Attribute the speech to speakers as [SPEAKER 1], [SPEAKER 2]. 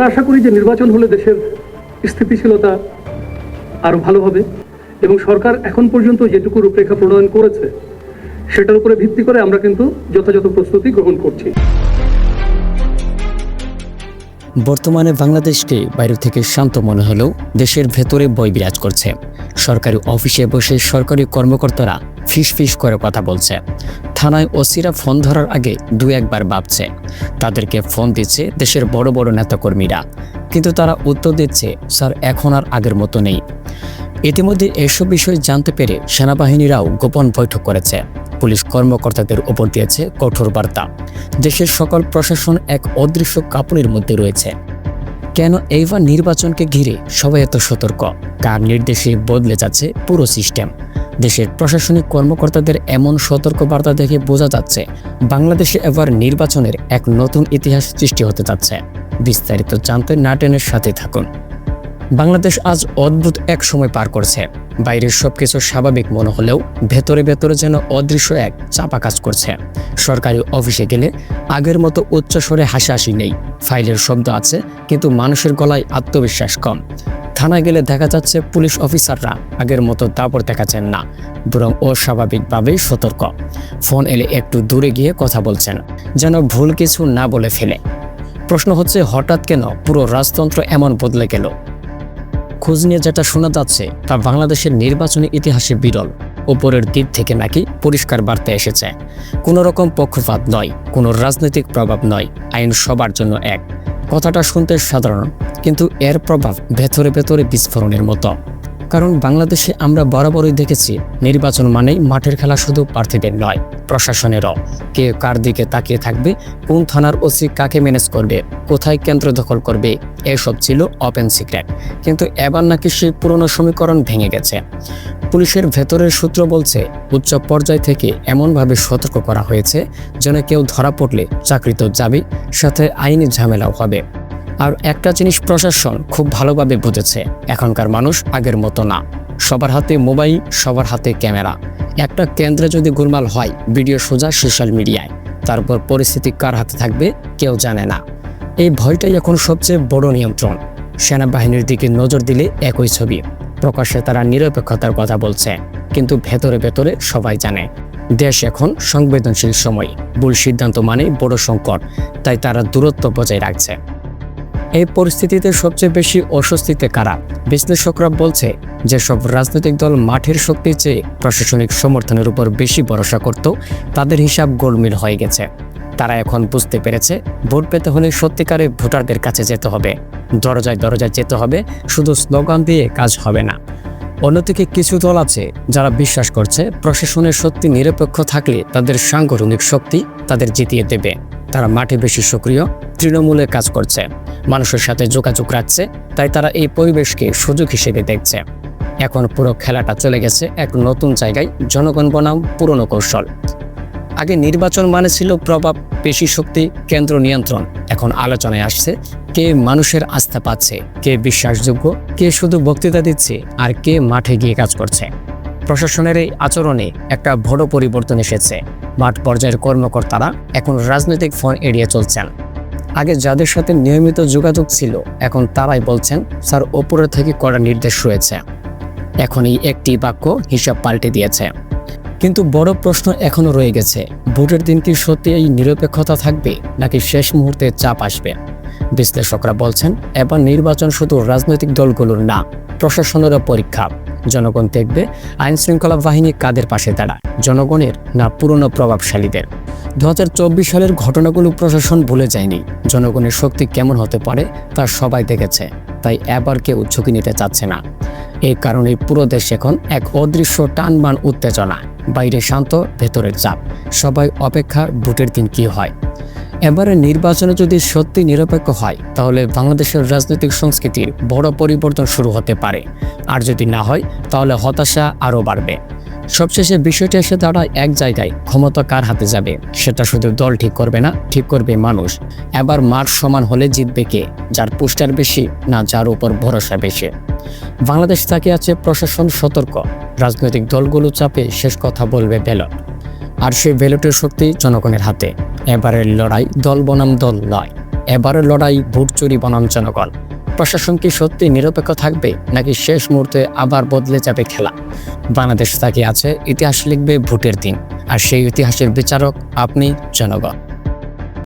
[SPEAKER 1] আশা করি যে নির্বাচন হলে দেশের স্থিতিশীলতা আরো ভালো হবে এবং সরকার এখন পর্যন্ত যেটুকু রূপরেখা প্রণয়ন করেছে সেটার উপরে ভিত্তি করে আমরা কিন্তু যথাযথ প্রস্তুতি গ্রহণ করছি।
[SPEAKER 2] বর্তমানে বাংলাদেশকে বাইরে থেকে শান্ত মনে হলেও দেশের ভেতরে ভয় বিরাজ করছে। সরকারি অফিসে বসে সরকারি কর্মকর্তারা ফিস করে কথা বলছে। থানায় ওসিরা ফোন ধরার আগে দু একবার ভাবছে। তাদেরকে ফোন দিচ্ছে দেশের বড় বড় নেতাকর্মীরা, কিন্তু তারা উত্তর দিচ্ছে, স্যার এখন আর আগের মতো নেই। ইতিমধ্যে এসব বিষয় জানতে পেরে সেনাবাহিনীরাও গোপন বৈঠক করেছে। পুলিশ কর্মকর্তাদের ওপর দিয়েছে কঠোর বার্তা। দেশের সকল প্রশাসন এক অদৃশ্য কাঁপুনির মধ্যে রয়েছে। কেন এইবার নির্বাচনকে ঘিরে সবাই এত সতর্ক? কার নির্দেশে বদলে যাচ্ছে পুরো সিস্টেম? দেশের প্রশাসনিক কর্মকর্তাদের এমন সতর্ক বার্তা দেখে বোঝা যাচ্ছে বাংলাদেশে এবার নির্বাচনের এক নতুন ইতিহাস সৃষ্টি হতে যাচ্ছে। বিস্তারিত জানতে নাটেনের সাথে থাকুন। বাংলাদেশ আজ অদ্ভুত এক সময় পার করছে। বাইরের সবকিছু স্বাভাবিক মনে হলেও ভেতরে ভেতরে যেন অদৃশ্য এক চাপা কাজ করছে। সরকারি অফিসে গেলে আগের মতো উচ্চস্বরে হাসাহাসি নেই। ফাইলের শব্দ আছে, কিন্তু মানুষের গলায় আত্মবিশ্বাস কম। থানায় গেলে দেখা যাচ্ছে পুলিশ অফিসাররা আগের মতো দাপট দেখাচ্ছেন না, বরং অস্বাভাবিকভাবেই সতর্ক। ফোন এলে একটু দূরে গিয়ে কথা বলছেন, যেন ভুল কিছু না বলে ফেলে। প্রশ্ন হচ্ছে, হঠাৎ কেন পুরো রাজতন্ত্র এমন বদলে গেল? খোঁজ নিয়ে যেটা শোনা যাচ্ছে তা বাংলাদেশের নির্বাচনী ইতিহাসে বিরল। ওপরের দিক থেকে নাকি পরিষ্কার বার্তা এসেছে, কোনো রকম পক্ষপাত নয়, কোনো রাজনৈতিক প্রভাব নয়, আইন সবার জন্য এক। কথাটা শুনতে সাধারণ, কিন্তু এর প্রভাব ভেতরে ভেতরে বিস্ফোরণের মতো। কারণ বাংলাদেশে আমরা বরাবরই দেখেছি নির্বাচন মানেই মাঠের খেলা, শুধু প্রার্থীদের নয়, প্রশাসনেরও। কে কার দিকে তাকিয়ে থাকবে, কোন থানার ওসি কাকে ম্যানেজ করবে, কোথায় কেন্দ্র দখল করবে, এসব ছিল ওপেন সিক্রেট। কিন্তু এবার নাকি সেই পুরনো সমীকরণ ভেঙে গেছে। পুলিশের ভেতরের সূত্র বলছে, উচ্চ পর্যায় থেকে এমনভাবে সতর্ক করা হয়েছে যেন কেউ ধরা পড়লে চাকরি তো যাবে, সাথে আইনি ঝামেলাও হবে। আর একটা জিনিস প্রশাসন খুব ভালোভাবে বুঝেছে, এখনকার মানুষ আগের মতো না। সবার হাতে মোবাইল, সবার হাতে ক্যামেরা। একটা কেন্দ্রে যদি গোলমাল হয়, ভিডিও সোজা সোশ্যাল মিডিয়ায়। তারপর পরিস্থিতি কার হাতে থাকবে কেউ জানে না। এই ভয়টাই এখন সবচেয়ে বড় নিয়ন্ত্রণ। সেনাবাহিনীর দিকে নজর দিলে একই ছবি। প্রকাশ্যে তারা নিরপেক্ষতার কথা বলছে, কিন্তু ভেতরে ভেতরে সবাই জানে দেশ এখন সংবেদনশীল সময়। ভুল সিদ্ধান্ত মানে বড় সংকট, তাই তারা দূরত্ব বজায় রাখছে। এই পরিস্থিতিতে সবচেয়ে বেশি অস্বস্তিতে কারা? বিশ্লেষকরা বলছে, যেসব রাজনৈতিক দল মাঠের শক্তির চেয়ে প্রশাসনিক সমর্থনের উপর বেশি ভরসা করত, তাদের হিসাব গোলমিল হয়ে গেছে। তারা এখন বুঝতে পেরেছে, ভোট পেতে হলে সত্যিকারে ভোটারদের কাছে যেতে হবে, দরজায় দরজায় যেতে হবে, শুধু স্লোগান দিয়ে কাজ হবে না। অন্যদিকে কিছু দল আছে যারা বিশ্বাস করছে প্রশাসনের সত্যি নিরপেক্ষ থাকলে তাদের সাংগঠনিক শক্তি তাদের জিতিয়ে দেবে। তারা মাঠে বেশি সক্রিয়, তৃণমূলে কাজ করছে, মানুষের সাথে যোগাযোগ রাখছে, তাই তারা এই পরিবেশকে সুযোগ হিসেবে দেখছে। এখন পুরো খেলাটা চলে গেছে এক নতুন জায়গায়, জনগণ বনাম পুরনো কৌশল। আগে নির্বাচন মানে ছিল প্রভাব, পেশি শক্তি, কেন্দ্র নিয়ন্ত্রণ। এখন আলোচনায় আসছে কে মানুষের আস্থা পাচ্ছে, কে বিশ্বাসযোগ্য, কে শুধু বক্তৃতা দিচ্ছে, আর কে মাঠে গিয়ে কাজ করছে। প্রশাসনের এই আচরণে একটা বড় পরিবর্তন এসেছে। মাঠ পর্যায়ের কর্মকর্তারা এখন রাজনৈতিক ফোন এড়িয়ে চলছেন। আগে যাদের সাথে নিয়মিত যোগাযোগ ছিল, এখন তারাই বলছেন, স্যার ওপরে থেকে কড়া নির্দেশ রয়েছে। এখন এই একটি বাক্য হিসাব পাল্টে দিয়েছে। কিন্তু বড় প্রশ্ন এখনো রয়ে গেছে, ভোটের দিন কি সত্যি এই নিরপেক্ষতা থাকবে, নাকি শেষ মুহূর্তে চাপ আসবে? বিশ্লেষকরা বলছেন, এবার নির্বাচন শুধু রাজনৈতিক দলগুলোর না, প্রশাসনেরও পরীক্ষা। জনগণ দেখবে আইন শৃঙ্খলা বাহিনী কাদের পাশে দাঁড়ায়, জনগণের না পুরনো প্রভাবশালীদের। 2024 সালের ঘটনাগুলো প্রশাসন ভুলে যায়নি। জনগণের শক্তি কেমন হতে পারে তা সবাই দেখেছে, তাই এবার কেউ ঝুঁকি নিতে চাচ্ছে না। এই কারণে পুরো দেশ এখন এক অদৃশ্য টানবান উত্তেজনা। বাইরে শান্ত, ভেতরের চাপ। সবাই অপেক্ষা ভোটের দিন কি হয়। এবারে নির্বাচনে যদি সত্যি নিরপেক্ষ হয়, তাহলে বাংলাদেশের রাজনৈতিক সংস্কৃতির বড় পরিবর্তন শুরু হতে পারে। আর যদি না হয়, তাহলে হতাশা আরও বাড়বে। সবশেষে বিষয়টা এসে দাঁড়ায় এক জায়গায়, ক্ষমতা কার হাতে যাবে সেটা শুধু দল ঠিক করবে না, ঠিক করবে মানুষ। এবার মাঠ সমান হলে জিতবে কে? যার পোস্টার বেশি, না যার উপর ভরসা বেশি? বাংলাদেশ তাকিয়ে আছে, প্রশাসন সতর্ক, রাজনৈতিক দলগুলো চাপে, শেষ কথা বলবে ব্যালট। আর সেই ব্যালটের শক্তি জনগণের হাতে। এবারের লড়াই দল বনাম দল নয়, এবারের লড়াই ভোট চুরি বনাম জনগণ। প্রশাসন কি সত্যি নিরপেক্ষ থাকবে, নাকি শেষ মুহূর্তে আবার বদলে যাবে খেলা? বাংলাদেশ তাকিয়ে আছে, ইতিহাস লিখবে ভোটের দিন, আর সেই ইতিহাসের বিচারক আপনি, জনগণ।